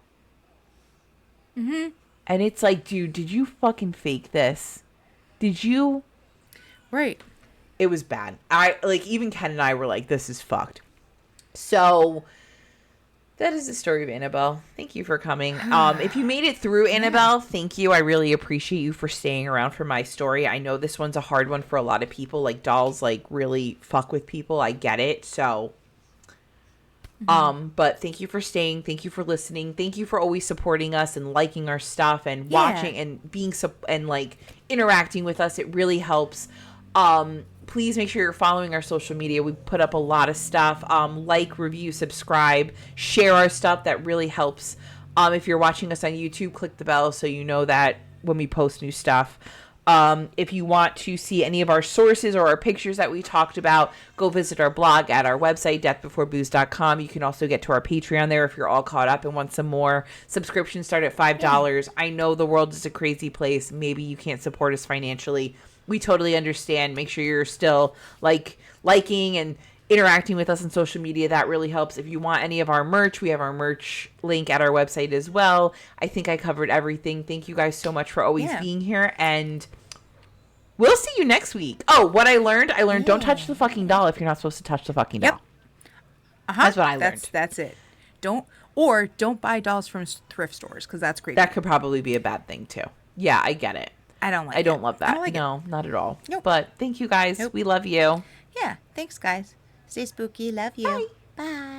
Mm-hmm. And it's like, dude, did you fucking fake this? Did you?
Right.
It was bad. Even Ken and I were like, this is fucked. So that is the story of Annabelle. Thank you for coming. If you made it through Annabelle, thank you. I really appreciate you for staying around for my story. I know this one's a hard one for a lot of people. Like, dolls, like, really fuck with people. I get it. So, but thank you for staying. Thank you for listening. Thank you for always supporting us and liking our stuff and watching and being interacting with us. It really helps. Please make sure you're following our social media. We put up a lot of stuff. Like, review, subscribe, share our stuff. That really helps. If you're watching us on YouTube, click the bell so you know that when we post new stuff. If you want to see any of our sources or our pictures that we talked about, go visit our blog at our website, deathbeforebooze.com. You can also get to our Patreon there if you're all caught up and want some more. Subscriptions start at $5. I know the world is a crazy place. Maybe you can't support us financially. We totally understand. Make sure you're still liking and interacting with us on social media. That really helps. If you want any of our merch, we have our merch link at our website as well. I think I covered everything. Thank you guys so much for always being here, and we'll see you next week. Oh, what I learned, don't touch the fucking doll if you're not supposed to touch the fucking doll. That's what I learned.
That's it. Don't buy dolls from thrift stores, because that's great.
That could probably be a bad thing too. Yeah, I get it.
I don't
love that. No, not at all.
Nope.
But thank you guys.
Nope.
We love you.
Yeah. Thanks, guys. Stay spooky. Love you.
Bye.
Bye.